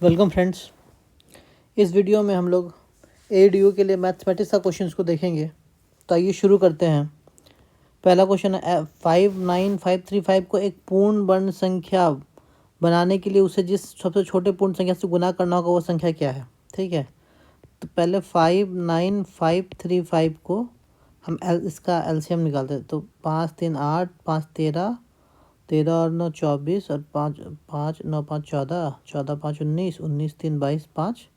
Welcome friends. इस video में हम लोग ADU के लिए मैथमेटिक्स का क्वेश्चंस को देखेंगे। तो आइए शुरू करते हैं। पहला क्वेश्चन है 59535 को एक पूर्ण वर्ण संख्या बनाने के लिए उसे जिस सबसे छोटे पूर्ण संख्या से गुना करना होगा वो संख्या क्या है। ठीक है, तो पहले 59535 को हम इसका LCM निकालते हैं। तो 5 3 8 5 13 13 और 9 24 और 5 5 9 5 14 14 5 19 19 3 22 5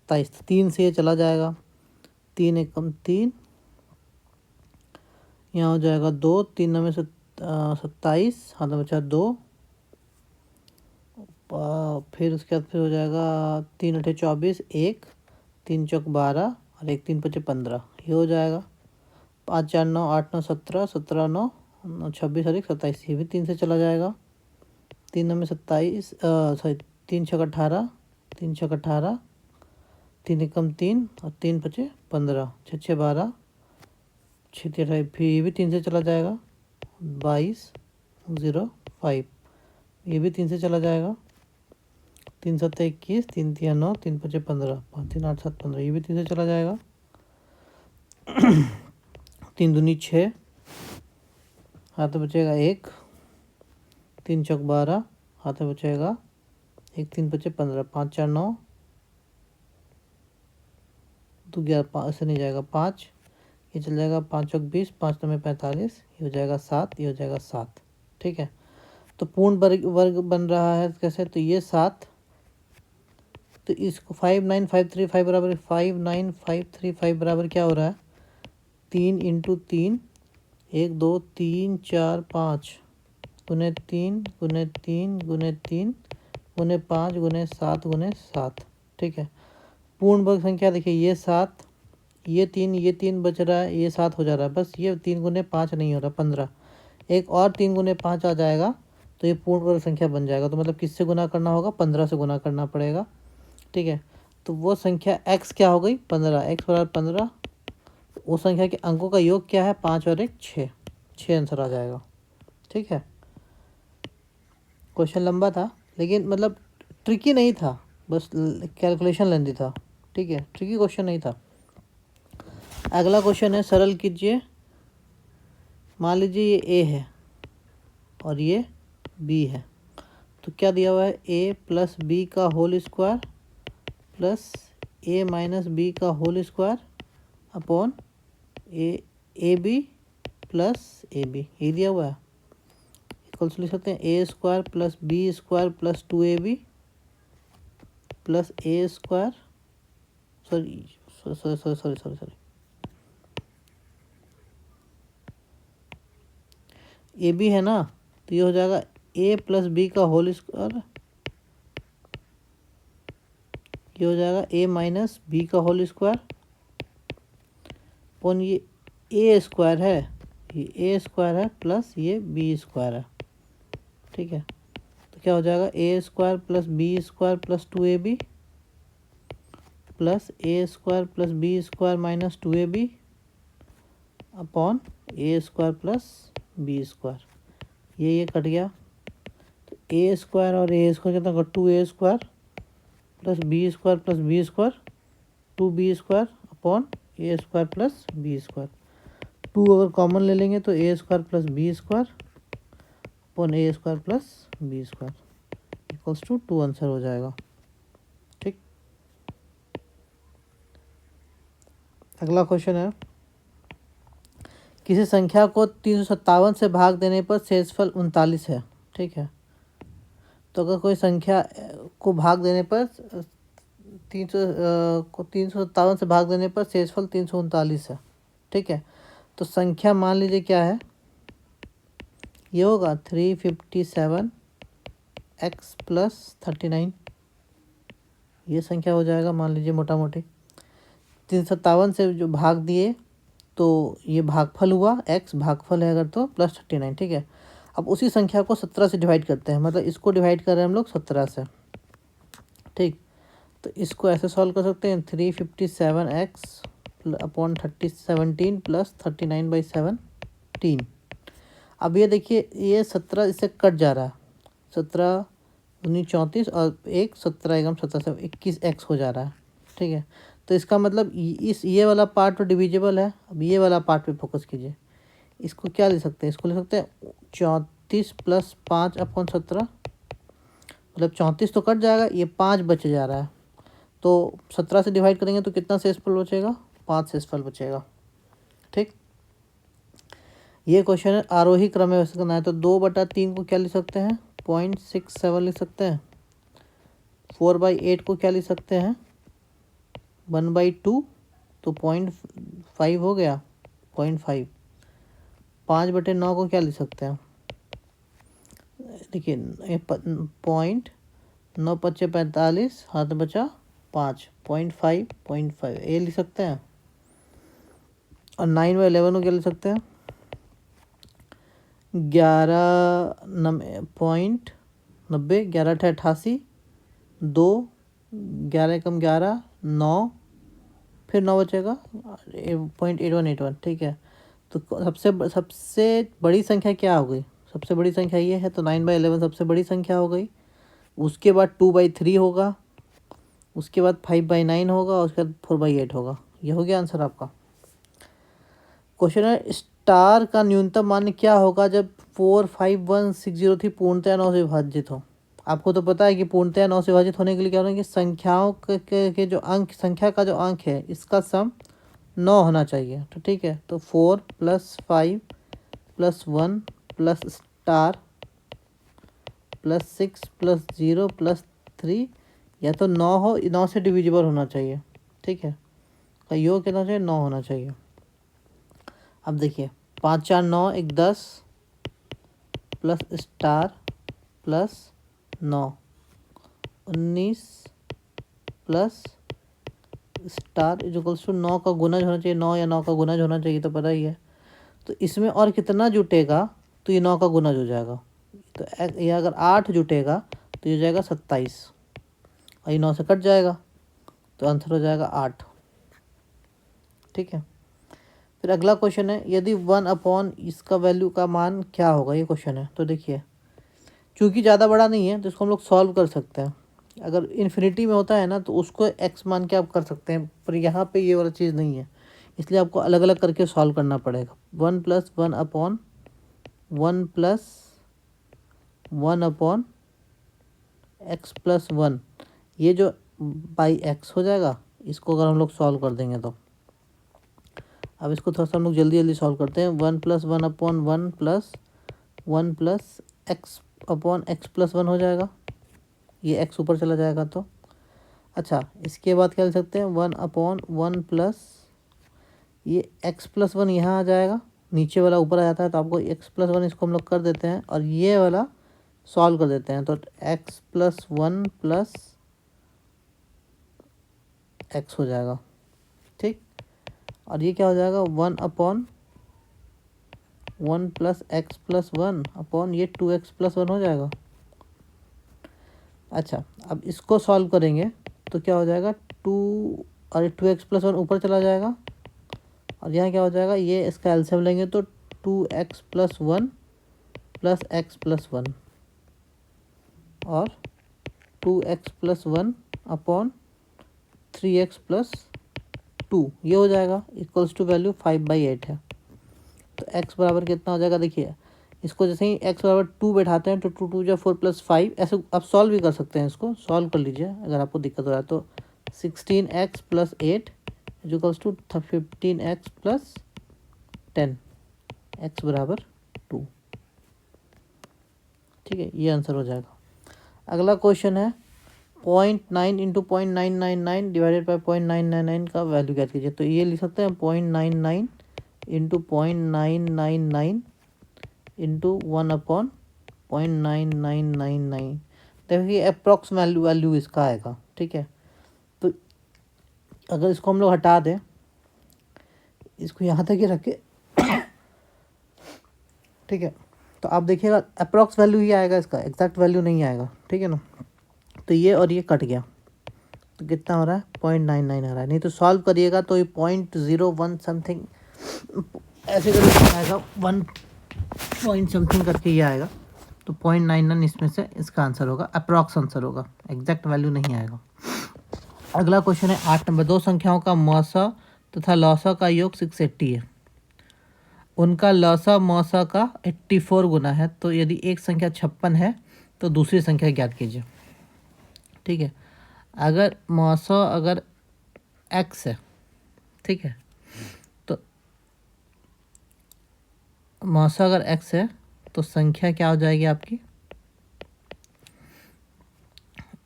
27। 3 से ये चला जाएगा, 3 एकम 3, यहाँ हो जाएगा 2, 3 9 में 27, हाथ में बचा 2, फिर उसके बाद फिर हो जाएगा 3 8 24, 1 3 चौक 12 और 1 3 5 15, ये हो जाएगा 5 4 9 8 9 17 17 9 26 और 1 27, ये भी 3 से चला जाएगा। 3 9 में 27, सॉरी 3 6 18, 3 6 18, 3 एकम 3 और 3 5 15, 6 6 12, 6 18, फिर ये भी 3 से चला जाएगा। 22 0 5, ये भी 3 से चला जाएगा। 3 7 21, 3 3 9, 3 5 15, 5 3 8 7 15, ये भी 3 से चला जाएगा। 3 दूनी 6, हाथ में बचेगा 1, 3 चौक 12, हाथ में बचेगा 1 3 5 15, 5 4 9, तो 11 5 से नहीं जाएगा 5, ये चल जाएगा 5 चौक 20, 5 9 में 45, ये हो जाएगा 7, ये हो जाएगा 7। ठीक है, तो पूर्ण वर्ग बन रहा है कैसे, तो ये 7, तो इसको 59535 बराबर 59535 बराबर क्या हो रहा है, 3 इंटू 3 1 2 3 4 5 गुने 3 गुने 3 गुने 3 गुने 5 गुने 7 गुने 7। ठीक है, पूर्ण वर्ग संख्या देखिए, ये 7, ये 3 बच रहा है, ये 7 हो जा रहा है, बस ये 3 गुने 5 नहीं हो रहा, 15, एक और 3 गुने 5 आ जाएगा तो ये पूर्ण वर्ग संख्या बन जाएगा। तो मतलब किससे गुना करना होगा, 15 से गुना करना पड़ेगा। ठीक है, तो वो संख्या x क्या हो गई, 15, x बराबर 15, वो संख्या के अंकों का योग क्या है, 5 और 1 6, 6 आंसर आ जाएगा। ठीक है, क्वेश्चन लंबा था लेकिन मतलब ट्रिकी नहीं था, बस कैलकुलेशन लेंदी था। ठीक है, ट्रिकी क्वेश्चन नहीं था। अगला क्वेश्चन है, सरल कीजिए। मान लीजिए ये a है और ये b है, तो क्या दिया हुआ है, a प्लस बी का whole square plus a minus B का whole square upon A B plus A B, ये दिया हुआ है। इक्वल्स लिख सकते हैं A square plus B square plus 2ab plus A square, sorry sorry sorry sorry sorry sorry A B है ना, तो ये हो जाएगा a प्लस बी का होल स्क्वायर, ये हो जाएगा a माइनस बी का होल स्क्वायर अपॉन ये a स्क्वायर है, ये a स्क्वायर है प्लस ये b स्क्वायर है। ठीक है, तो क्या हो जाएगा, a square plus B square plus 2ab प्लस a square plus B square minus 2ab upon a square plus B square, ये कट गया। तो a स्क्वायर और a स्क्वायर कितना होगा, 2a square plus B square 2b square upon a square plus B square. 2 अगर common ले लेंगे तो a square plus B square upon a square plus B square equals to 2 answer हो जाएगा। ठीक, अगला क्वेश्चन है, किसी संख्या को 357 से भाग देने पर शेषफल 39 है। ठीक है, तो अगर कोई संख्या को भाग देने पर 357 से भाग देने पर शेषफल 339 है। ठीक है, तो संख्या मान लीजिए क्या है, ये होगा 357 x प्लस 39, ये संख्या हो जाएगा मान लीजिए मोटा मोटी। 357 से जो भाग दिए तो ये भागफल हुआ, x भागफल है अगर तो प्लस 39। ठीक है, अब उसी संख्या को 17 से डिवाइड करते हैं, मतलब इसको डिवाइड कर रहे हैं हम लोग 17 से। ठीक, तो इसको ऐसे सॉल्व कर सकते हैं, 357x अपॉन 17 प्लस 39/17। अब ये देखिए, ये 17 इससे कट जा रहा है, 17 19 34 और एक 17 एकम 17 21x हो जा रहा है। ठीक है, तो इसका मतलब ये वाला पार्ट तो डिविजिबल है। अब ये वाला पार्ट पे फोकस कीजिए। इसको क्या ले सकते हैं, इसको ले सकते हैं 34 + 5/17, मतलब 34 तो कट जाएगा, ये 5 बच जा रहा है, तो 17 से डिवाइड करेंगे तो कितना शेषफल बचेगा, 5 शेषफल बचेगा। ठीक, ये क्वेश्चन है आरोही क्रम में वैसे करना है, तो 2/3 को क्या लिख सकते हैं, 0.67 लिख सकते हैं। 4/8 को क्या लिख सकते हैं, 1/2, तो 0.5 हो गया, 0.5। 5/9 को क्या लिख सकते हैं, देखिए 0.9×5 = 45, हाथ बचा 5, 0.5 ये लिख सकते हैं। और 9/11 को क्या लिख सकते हैं, 11.90, 11×88, 2, 11×11 9, फिर 9 बचेगा 0.8181। ठीक है, तो सबसे बड़ी संख्या क्या हो गई, सबसे बड़ी संख्या ये है, तो 9/11 सबसे बड़ी संख्या हो गई। उसके बाद 2/3 होगा, उसके बाद 5/9 होगा, और उसके बाद 4/8 होगा। ये हो गया आंसर आपका। क्वेश्चन है स्टार का न्यूनतम मान क्या होगा जब 45163 पूर्णतया 9 से विभाजित हो। आपको तो पता है कि पूर्णतया 9 से विभाजित होने के लिए क्या होना है कि संख्याओं के जो अंक, संख्या का जो अंक है इसका सम 9 होना चाहिए। तो ठीक है, तो 4 + 5 + 1 + स्टार + 6 + 0 + 3, या तो 9 हो, 9 से डिविजिबल होना चाहिए। ठीक है, का योग कितना चाहिए, 9 होना चाहिए। अब देखिए 5 4 9 1 10 plus star plus 9 19 plus star equals to 9 का गुणज होना चाहिए, 9 या 9 का गुणज होना चाहिए, तो पता ही है। तो इसमें और कितना जुटेगा, तो ये 9 का गुणज हो जाएगा। तो ये अगर 8 जुटेगा तो ये हो जाएगा 27, और ये 9 से कट जाएगा, तो आंसर हो जाएगा 8। ठीक है, फिर अगला क्वेश्चन है यदि 1 इसका वैल्यू का मान क्या होगा, ये क्वेश्चन है। तो देखिए चूँकि ज़्यादा बड़ा नहीं है तो इसको हम लोग सॉल्व कर सकते हैं। अगर इन्फिनिटी में होता है ना तो उसको x मान के आप कर सकते हैं, पर यहाँ पे ये वाला चीज़ नहीं है, इसलिए आपको अलग अलग करके सॉल्व करना पड़ेगा। 1 + 1/1 + 1/x + 1, ये जो बाई x हो जाएगा, इसको अगर हम लोग सॉल्व कर देंगे तो अब इसको थोड़ा सा हम लोग जल्दी जल्दी सॉल्व करते हैं। 1 + 1/1 + 1 + x/x + 1 हो जाएगा, ये x ऊपर चला जाएगा तो। अच्छा, इसके बाद क्या लिख सकते हैं, 1/1 प्लस ये x + 1 यहाँ आ जाएगा, नीचे वाला ऊपर आ जाता है, तो आपको x + 1 इसको हम लोग कर देते हैं, और ये वाला सॉल्व कर देते हैं, तो x + 1 + x हो जाएगा। ठीक, और ये क्या हो जाएगा, 1/1 + x + 1 ये 2x + 1 हो जाएगा। अच्छा, अब इसको सॉल्व करेंगे तो क्या हो जाएगा, 2 और 2x + 1 ऊपर चला जाएगा, और यहाँ क्या हो जाएगा, ये इसका एलसीएम लेंगे तो 2x + 1 + x + 1 और 2x + 1/3x + 2 ये हो जाएगा, इक्वल्स टू वैल्यू 5/8 है। तो x बराबर कितना हो जाएगा, देखिए इसको जैसे ही x बराबर 2 बैठाते हैं तो 2 2 = 4 + 5, ऐसे आप सॉल्व भी कर सकते हैं, इसको सॉल्व कर लीजिए अगर आपको दिक्कत हो रहा है। तो 16x + 8 equals to 15x + 10, x बराबर 2। ठीक है, ये आंसर हो जाएगा। अगला क्वेश्चन है 0.9 × 0.999 डिवाइडेड बाई 0.999 का वैल्यू क्या कीजिए। तो ये लिख सकते हैं 0.99 × 0.999 × 1/0.9999। देखिए अप्रॉक्स वैल्यू इसका आएगा। ठीक है, तो अगर इसको हम लोग हटा दें, इसको यहाँ तक ही रखें, ठीक है, तो आप देखिएगा अप्रॉक्स वैल्यू ही आएगा इसका, एग्जैक्ट वैल्यू नहीं आएगा। ठीक है ना, तो ये और ये कट गया, तो कितना हो रहा है, 0.99 आ रहा है। नहीं तो सॉल्व करिएगा तो ये 0.01 समथिंग ऐसे करके आएगा, 1 पॉइंट समथिंग करके ये आएगा। तो 0.99 इसमें से इसका आंसर होगा, अप्रॉक्स आंसर होगा, एग्जैक्ट वैल्यू नहीं आएगा। अगला क्वेश्चन है 8 नंबर, दो संख्याओं का मौसा तथा लौसा का योग 680 है, उनका लौसा मौसा का 84 गुना है, तो यदि एक संख्या 56 है तो दूसरी संख्या ज्ञात कीजिए। ठीक है, अगर मौसा अगर x है, ठीक है, तो मौसा अगर x है तो संख्या क्या हो जाएगी आपकी,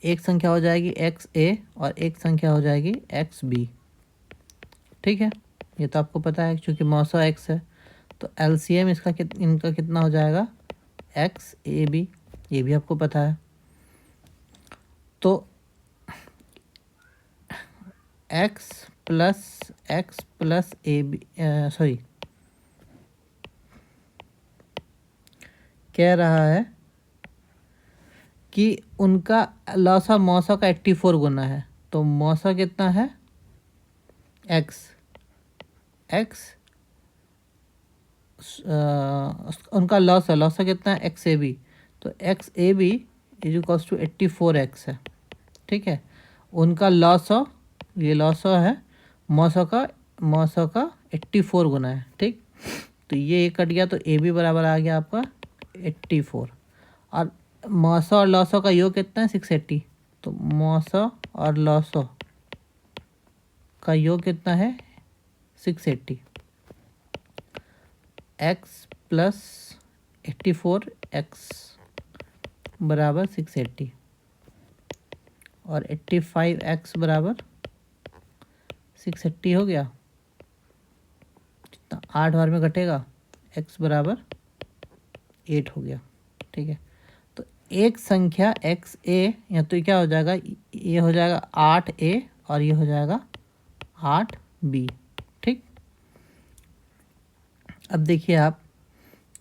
एक संख्या हो जाएगी XA और एक संख्या हो जाएगी XB। ठीक है, ये तो आपको पता है, क्योंकि मौसा x है तो LCM इसका इनका कितना हो जाएगा, XAB, ये भी आपको पता है। तो x प्लस AB, सॉरी, कह रहा है कि उनका लौसा मौसा का 84 गुना है, तो मौसा कितना है x उनका लौसा कितना है XAB, तो XAB is equals to 84x है। ठीक है, उनका लौसा, ये लौसा है, मौसा का 84 गुना है। ठीक, तो ये कट गया तो AB बराबर आ गया आपका 84, और मौसा और लौसा का योग कितना है 680, तो मौसा और लौसा का योग कितना है 680, x प्लस 84 x बराबर 680 और 85x बराबर 680 हो गया, कितना 8 बार में घटेगा, x बराबर 8 हो गया। ठीक है, तो एक संख्या XA या तो क्या हो जाएगा, ये हो जाएगा 8A और ये हो जाएगा 8B। ठीक, अब देखिए आप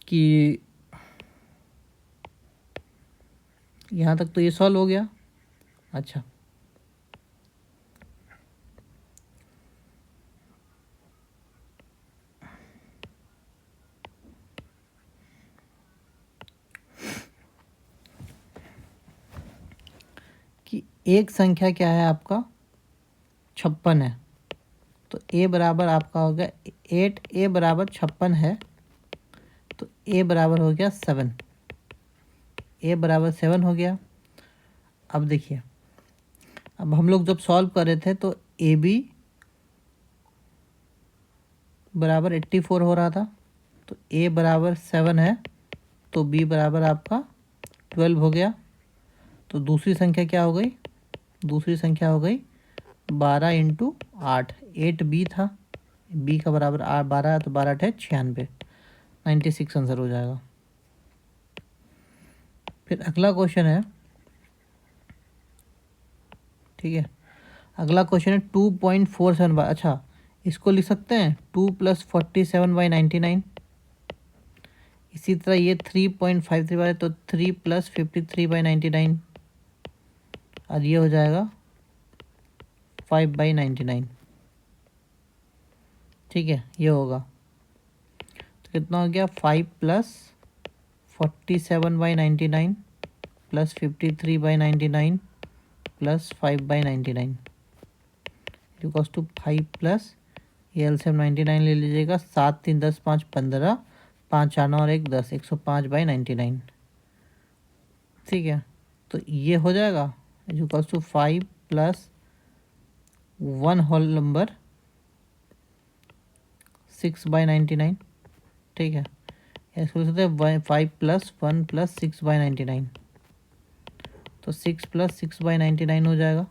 कि यहाँ तक तो ये सॉल्व हो गया। अच्छा, कि एक संख्या क्या है आपका 56 है, तो A बराबर आपका हो गया 8A बराबर 56 है, तो A बराबर हो गया 7, A बराबर 7 हो गया। अब देखिए, अब हम लोग जब सॉल्व कर रहे थे तो AB बराबर 84 हो रहा था, तो A बराबर 7 है, तो B बराबर आपका 12 हो गया। तो दूसरी संख्या क्या हो गई, दूसरी संख्या हो गई 12 इंटू 8, 8B था, B का बराबर 12 है, तो 12 8 96, 96 आंसर हो जाएगा। फिर अगला क्वेश्चन है, ठीक है, अगला क्वेश्चन है 2.47, अच्छा इसको लिख सकते हैं 2 + 47/99। इसी तरह ये 3.53 है, तो 3 + 53/99, और ये हो जाएगा 5/99। ठीक है, ये होगा, तो कितना हो गया 5 + 47/99 + 53/99 + 5/99 इक्वल्स टू 5 प्लस ये एलसीएम 99 ले लीजिएगा, 7 3 10 5 15, 5 4 9 और 1 10, 105/99। ठीक है, तो ये हो जाएगा इक्वल्स टू 5 + 1 होल नंबर 6/99। ठीक है, इसको लिख सकते हैं 5 + 1 + 6/99, तो 6 + 6/99 हो जाएगा।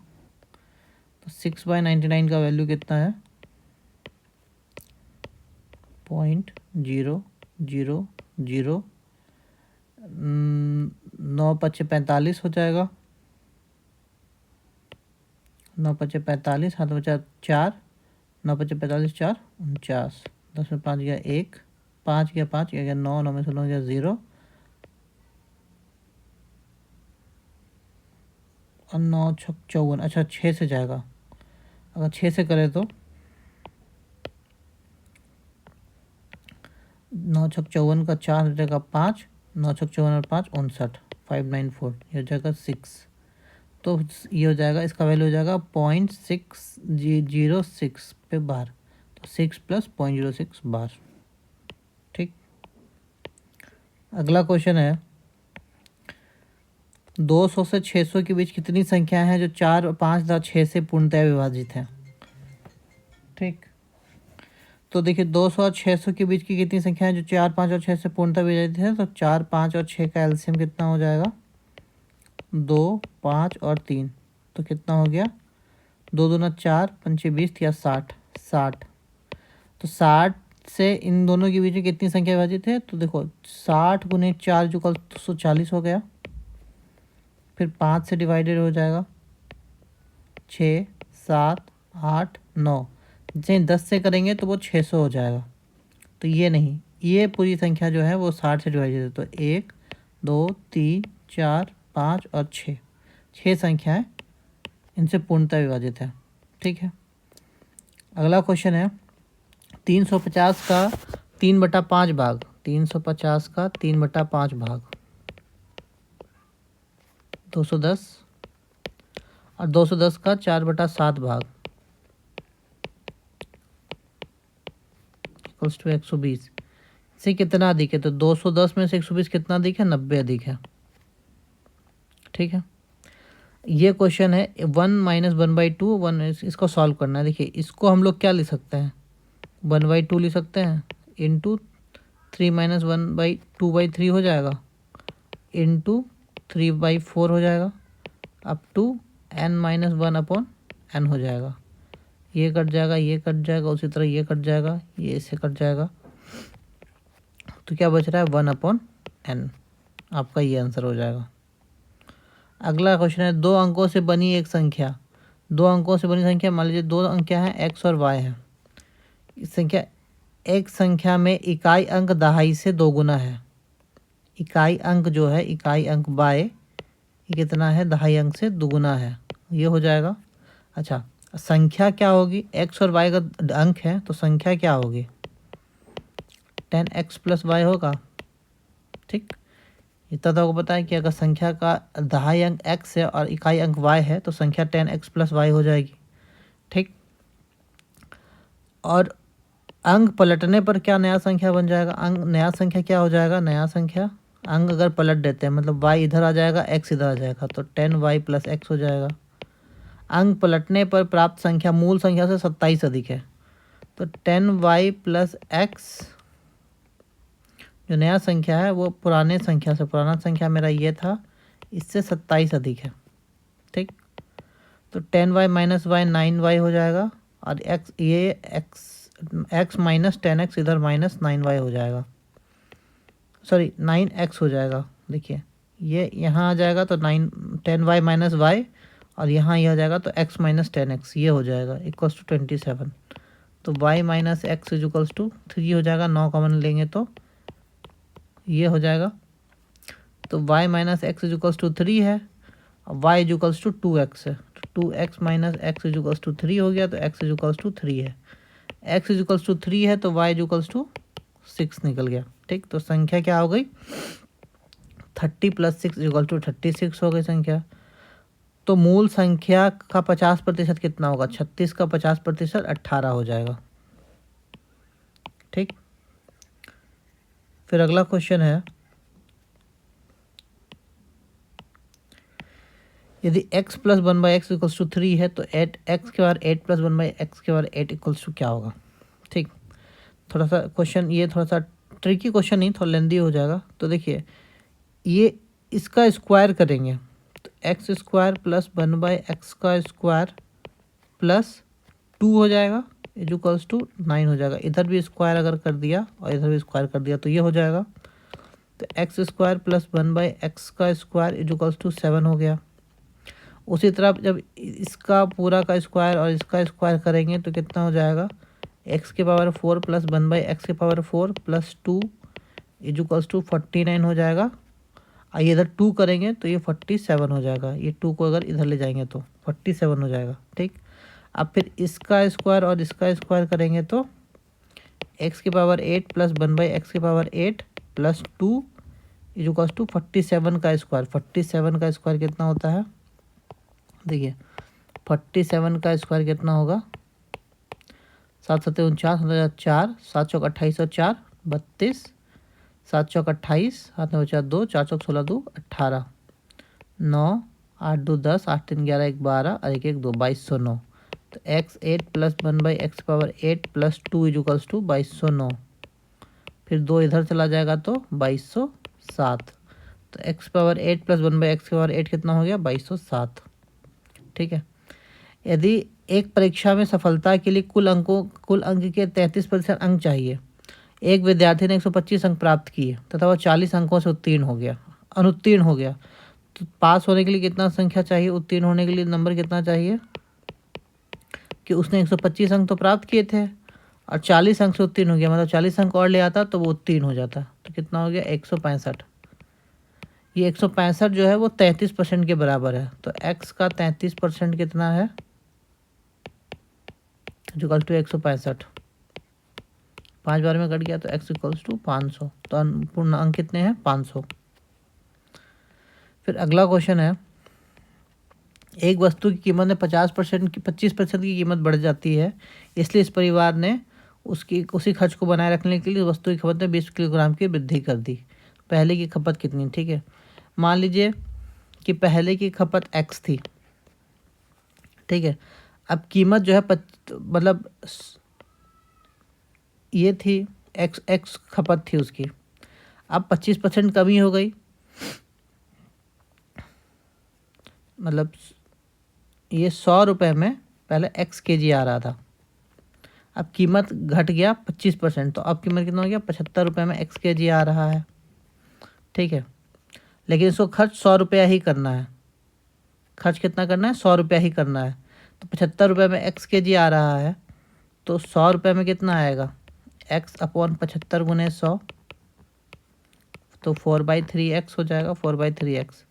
तो 6/99 का वैल्यू कितना है 0.000, 9 × 5 = 45 हो जाएगा, 9 × 5 = 45, हाथ बचा 4, 9 × 5 = 45, 4 49, 10 में 5 गया 1, 5 गया 5 गया 9, 9 में से 9 गया 0, और 9 × 6 = 54। अच्छा 6 से जाएगा, अगर 6 से करें तो 9 × 6 = 54 का 4 हो जाएगा 5, 9 छक 54 और 5 59, 594, ये हो जाएगा 6। तो ये हो जाएगा, इसका वैल्यू हो जाएगा 0.606 पे बार, तो 6 + 0.06 बार। ठीक, अगला क्वेश्चन है 200 से 600 के बीच कितनी संख्याएं हैं जो 4, 5 तथा 6 से पूर्णतः विभाजित हैं। ठीक, तो देखिए 200 और 600 के बीच की कितनी संख्या है जो 4, 5 और 6 से पूर्णतः विभाजित है। तो 4, 5 और 6 का एलसीएम कितना हो जाएगा, 2, 5 और 3, तो कितना हो गया, 2 दूना 4, 5 20 या 60, 60। तो 60 से इन दोनों के बीच में कितनी संख्या विभाजित है, तो देखो 60 गुने 4 जो कल 140 हो गया, फिर 5 से डिवाइडेड हो जाएगा, 6, 7, 8, 9, जैसे 10 से करेंगे तो वो 600 हो जाएगा। तो ये नहीं, ये पूरी संख्या जो है वो 60 से डिवाइडेड है, तो 1, 2, 3, 4, 5 और 6, 6 संख्याएं इनसे पूर्णतः विभाजित है। ठीक है, अगला क्वेश्चन है 350 का 3/5 भाग, 350 का 3/5 भाग 210 और 210 का 4/7 भाग इक्वल्स टू 120 से कितना अधिक है, तो 210 में से 120 कितना अधिक है, 90 अधिक है। ठीक है, ये क्वेश्चन है 1 - 1/2 1, इसको सॉल्व करना है। देखिए इसको हम लोग क्या लिख सकते हैं, 1/2 लिख सकते हैं, इंटू 3 - 1/2/3 हो जाएगा, इंटू 3/4 हो जाएगा, अप टू n-1/n हो जाएगा। ये कट जाएगा, ये कट जाएगा, उसी तरह ये कट जाएगा, ये इससे कट जाएगा, तो क्या बच रहा है, 1/n। आपका ये आंसर हो जाएगा। अगला क्वेश्चन है 2 अंकों से बनी एक संख्या, 2 अंकों से बनी संख्या, मान लीजिए 2 अंक क्या है, x और y है। इस संख्या, एक संख्या में इकाई अंक दहाई से 2 गुना है। इकाई अंक जो है, इकाई अंक y, ये कितना है, दहाई अंक से 2 गुना है, ये हो जाएगा। अच्छा, संख्या क्या होगी, x और y का अंक है तो संख्या क्या होगी, 10x + y होगा। ठीक, इतना तो आपको पता है कि अगर संख्या का दहाई अंक x है और इकाई अंक y है तो संख्या 10x + y हो जाएगी। ठीक, और अंक पलटने पर क्या नया संख्या बन जाएगा, अंक नया संख्या क्या हो जाएगा, नया संख्या अंक अगर पलट देते हैं, मतलब y इधर आ जाएगा, x इधर आ जाएगा, तो 10y + x हो जाएगा। अंक पलटने पर प्राप्त संख्या मूल संख्या से 27 अधिक है, तो 10y + x, जो नया संख्या है वो पुराने संख्या से, पुराना संख्या मेरा ये था, इससे 27 अधिक है। ठीक, तो 10y - y 9y हो जाएगा, और x, ये x - 10x इधर -9y हो जाएगा, सॉरी 9x हो जाएगा। देखिए ये यहाँ आ जाएगा तो 10y - y, और यहाँ ये हो जाएगा तो x - 10x, ये हो जाएगा इक्वल्स टू 27। तो y - x = 3 हो जाएगा, 9 कॉमन लेंगे तो ये हो जाएगा। तो y - x = 3 है, और y = 2x है, तो 2x - x = 3 हो गया, तो x = 3 है, x = 3 है तो y = 6 निकल गया। ठीक, तो संख्या क्या हो गई, 30 + 6 = 36 हो गई संख्या। तो मूल संख्या का 50% कितना होगा, 36 का 50% 18 हो जाएगा। ठीक, फिर अगला क्वेश्चन है, यदि x + 1/x = 3 है तो 8x के बार 8 + 1/x के बार 8 = क्या होगा। ठीक, थोड़ा सा क्वेश्चन, ये थोड़ा सा ट्रिकी क्वेश्चन नहीं, थोड़ा लेंदी हो जाएगा। तो देखिए ये इसका स्क्वायर करेंगे तो x² + 1/x² + 2 हो जाएगा, = 9 हो जाएगा। इधर भी स्क्वायर अगर कर दिया और इधर भी स्क्वायर कर दिया तो ये हो जाएगा, तो x² + 1/x² = 7 हो गया। उसी तरह जब इसका पूरा का स्क्वायर और इसका स्क्वायर करेंगे तो कितना हो जाएगा, x⁴ + 1/x⁴ + 2 = 49 हो जाएगा। और ये इधर 2 करेंगे तो ये 47 हो जाएगा, ये 2 को अगर इधर ले जाएंगे तो 47 हो जाएगा। ठीक, अब फिर इसका स्क्वायर और इसका स्क्वायर करेंगे तो x⁸ + 1/x⁸ + 2 is equals to 47 का स्क्वायर। 47 का स्क्वायर कितना होता है, देखिए 47 का स्क्वायर कितना होगा, 7×7 = 4, 7×4 = 28 और 4 32, 7×4 = 28, हाथ में बचा 2, 4×4 = 16, 2 18, 9 8 2 10, 8 3 11 1 12 और 1 1 2, 2209। तो x8 + 1/x⁸ 8 + 2 is equals to 2209। फिर 2 इधर चला जाएगा तो 2207। तो x⁸ 8 + 1/x⁸ 8 कितना हो गया, 2207। ठीक है। यदि एक परीक्षा में सफलता के लिए कुल अंक के 33% अंक चाहिए, एक विद्यार्थी ने 125 अंक प्राप्त किए तथा वह 40 अंकों से अनुत्तीर्ण हो गया, तो पास होने के लिए कितना संख्या चाहिए, उत्तीर्ण होने के लिए नंबर कितना चाहिए, कि उसने 125 अंक तो प्राप्त किए थे और 40 अंक से उत्तीर्ण हो गया, मतलब 40 अंक और ले आता तो वो उत्तीर्ण हो जाता। तो कितना हो गया, 165। ये 165 जो है वो 33% के बराबर है। तो x का 33% कितना है, जो इक्वल टू 165। 5 बार में कट गया तो x इक्वल्स टू 500। तो पूर्ण अंक कितने हैं, 500। फिर अगला क्वेश्चन है, एक वस्तु की कीमत में 25% की कीमत बढ़ जाती है, इसलिए इस परिवार ने उसी खर्च को बनाए रखने के लिए वस्तु की खपत में 20 किलोग्राम की वृद्धि कर दी। पहले की खपत कितनी, ठीक है, मान लीजिए कि पहले की खपत x थी, ठीक है। अब कीमत जो है मतलब ये थी x खपत थी उसकी, अब 25% कमी हो गई, मतलब ये 100 रुपये में पहले x kg आ रहा था, अब कीमत घट गया 25%, तो अब कीमत कितना हो गया, 75 रुपये में x kg आ रहा है, ठीक है। लेकिन इसको खर्च 100 रुपया ही करना है, खर्च कितना करना है, 100 रुपया ही करना है। तो 75 रुपये में x kg आ रहा है, तो 100 रुपये में कितना आएगा, x/75 × 100, तो 4/3x हो जाएगा, 4/3x।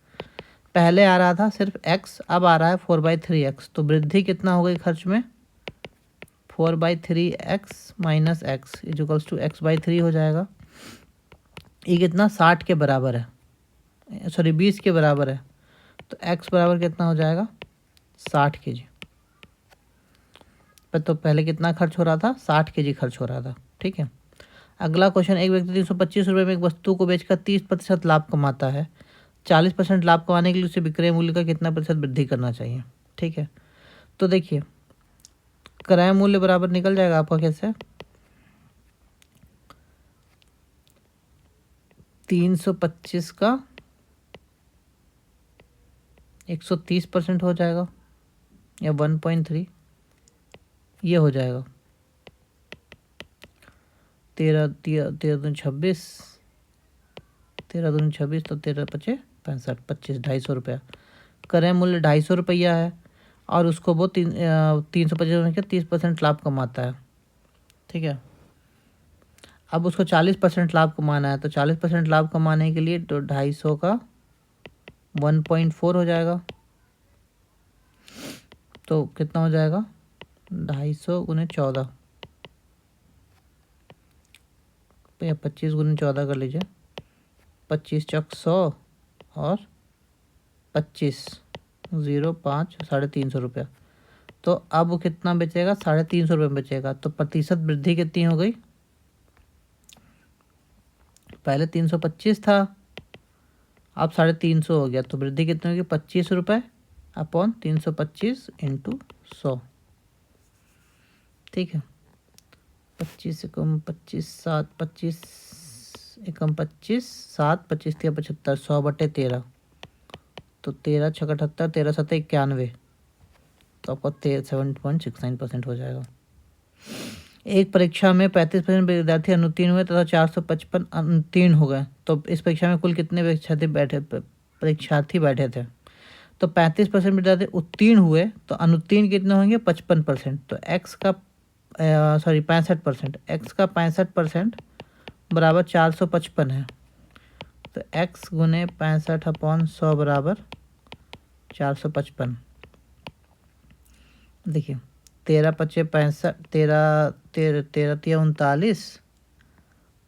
पहले आ रहा था सिर्फ x, अब आ रहा है 4/3x, तो वृद्धि कितना हो गई खर्च में, 4/3x - x is equals to x/3 हो जाएगा। ये कितना, 60 के बराबर है, सॉरी 20 के बराबर है, तो x बराबर कितना हो जाएगा, 60 kg। तो पहले कितना खर्च हो रहा था, 60 kg खर्च हो रहा था, ठीक है। अगला क्वेश्चन, एक व्यक्ति 325 रुपये में एक वस्तु को बेचकर 30% लाभ कमाता है, 40% लाभ कमाने के लिए उसे विक्रय मूल्य का कितना प्रतिशत वृद्धि करना चाहिए, ठीक है। तो देखिए क्रय मूल्य बराबर निकल जाएगा आपका कैसे, 325 का 130% हो जाएगा, या 1.3 ये हो जाएगा, 13 दूनी 26, 13 दूनी 26, तो 13 × 5 = 25, 250 रुपया। क्रय मूल्य 250 रुपया है और उसको वो 325 में 30% लाभ कमाता है, ठीक है। अब उसको 40% लाभ कमाना है, तो 40% लाभ कमाने के लिए तो 250 का 1.4 हो जाएगा, तो कितना हो जाएगा, 250 × 14 या 25 × 14 कर लीजिए, 25 × 100 और 25 0.5 350 रुपया। तो अब वो कितना बेचेगा, 350 रुपये में बेचेगा। तो प्रतिशत वृद्धि कितनी हो गई, पहले 325 था, अब 350 हो गया, तो वृद्धि कितनी होगी, 25 रुपये अपॉन 325 × 100, ठीक है। 25 × 25 7, 25 × 25 7, 25 × 75, 100/13, तो 13 × 6 = 78, 13 × 7 = 91, तो आपका 7.69% हो जाएगा। एक परीक्षा में 35% विद्यार्थी अनुत्तीर्ण हुए तथा 455 अनुत्तीर्ण हो गए, तो इस परीक्षा में कुल कितने परीक्षार्थी बैठे थे। तो 35% विद्यार्थी उत्तीर्ण हुए, तो अनुत्तीर्ण कितने होंगे, 55%। तो x का 65%, x का 65% बराबर 455 है, तो x × 65/100 बराबर 455। देखिए 13 × 5 = 65, 13 × 3 = 39,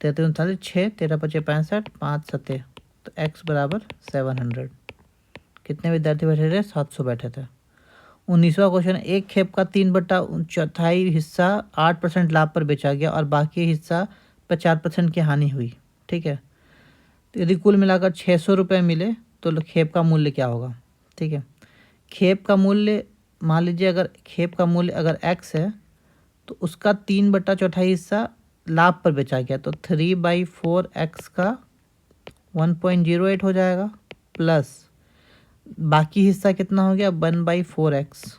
13 × 3 = 39, 6, 13 × 5 = 65, 5 × 7 = तो x बराबर 700। कितने विद्यार्थी बैठे थे? 700 बैठे थे। 19वां क्वेश्चन, एक खेप का 3/4 हिस्सा 8% लाभ पर बेचा गया और बाकी हिस्सा 50% की हानि हुई। ठीक है, तो यदि कुल मिलाकर 600 रुपये मिले तो खेप का मूल्य क्या होगा? ठीक है, खेप का मूल्य, मान लीजिए अगर खेप का मूल्य अगर x है तो उसका 3/4 हिस्सा लाभ पर बेचा गया, तो 3/4 x का 1.08 हो जाएगा, प्लस बाकी हिस्सा कितना हो गया? 1/4 x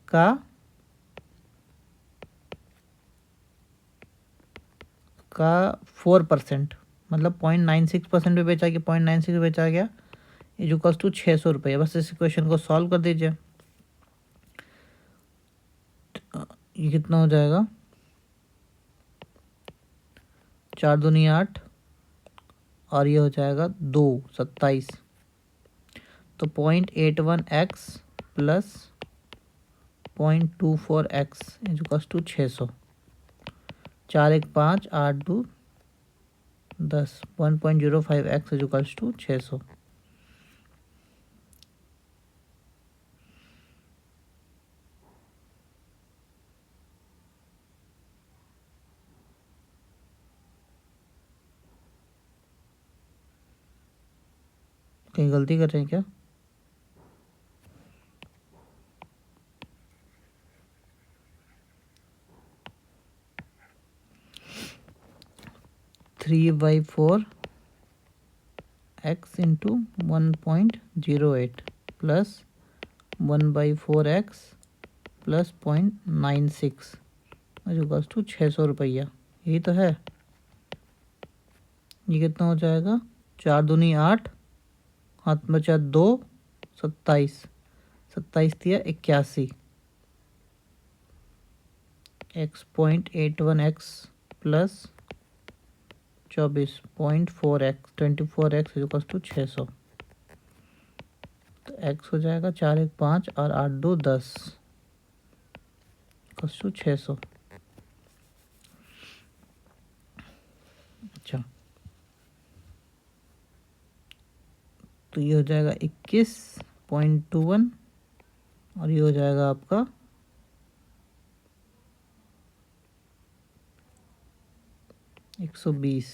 का 4%, मतलब 0.96% पे बेचा गया, 0.96 बेचा गया, इक्वल्स टू 600 रुपये। बस इस इक्वेशन को सॉल्व कर दीजिए। ये कितना हो जाएगा? 4 दूनी 8 और ये हो जाएगा 2, 27। तो 0.81x plus 0.24x equals to 600। 4 1 5 8 2 10, 1.05x equals to 600। कहीं गलती कर रहे हैं क्या? Three by four X into 1.08 plus 1/4x plus 0.96 equals to 600 रुपया। यही तो है। ये कितना हो जाएगा? 4 दूनी 8, हाथ बचा 2, 27, 27 दिया 81, x.81x plus 24.4x 24x equals to 600। तो x हो जाएगा 4 1 5 और 8 2 10 इक्वल्स टू 600। अच्छा, तो ये हो जाएगा 21.21 और ये हो जाएगा आपका 120।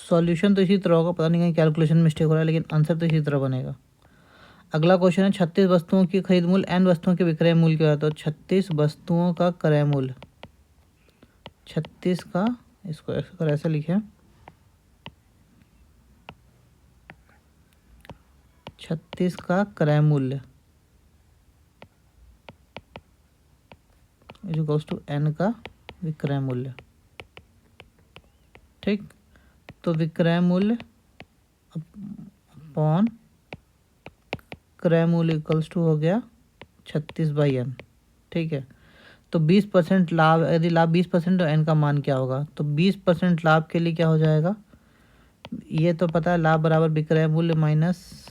सॉल्यूशन तो इसी तरह होगा, पता नहीं कहीं कैलकुलेशन मिस्टेक हो रहा है, लेकिन आंसर तो इसी तरह बनेगा। अगला क्वेश्चन है, 36 वस्तुओं की खरीद मूल्य n वस्तुओं के विक्रय मूल्य क्या है? तो 36 वस्तुओं का क्रय मूल्य, 36 का, इसको अगर ऐसे लिखें, 36 का क्रय मूल्य इक्वल्स टू n का विक्रय मूल्य। ठीक, तो विक्रय मूल्य अपॉन क्रय मूल्य इक्वल्स टू हो गया 36/n। ठीक है, तो 20% लाभ, यदि लाभ 20% तो n का मान क्या होगा? तो 20% लाभ के लिए क्या हो जाएगा? ये तो पता है, लाभ बराबर विक्रय मूल्य माइनस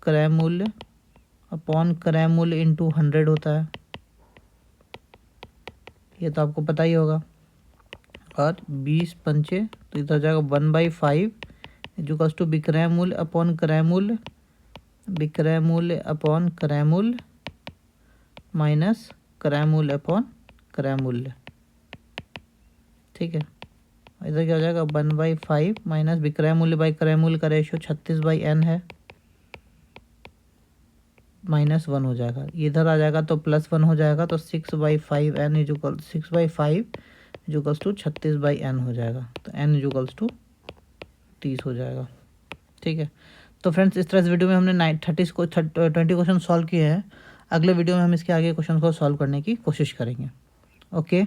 क्रय मूल्य अपॉन क्रय मूल्य इंटू 100 होता है, ये तो आपको पता ही होगा। और 20 पंचे तो इधर हो जाएगा 1/5 इक्वल्स टू विक्रय मूल्य अपॉन क्रय मूल्य, विक्रय मूल्य अपॉन क्रय मूल्य माइनस क्रय मूल्य अपॉन क्रय मूल्य। ठीक है, इधर क्या हो जाएगा? 1/5 माइनस विक्रय मूल्य बाई क्रय मूल्य का रेशियो 36/n है, -1 हो जाएगा। इधर आ जाएगा तो +1 हो जाएगा, तो 6/5n equal 6/5 equals to 36/n हो जाएगा। तो n इक्वल्स टू 30 हो जाएगा। ठीक है, तो फ्रेंड्स इस तरह से वीडियो में हमने 20 क्वेश्चन सॉल्व किए हैं। अगले वीडियो में हम इसके आगे क्वेश्चन को सॉल्व करने की कोशिश करेंगे। ओके।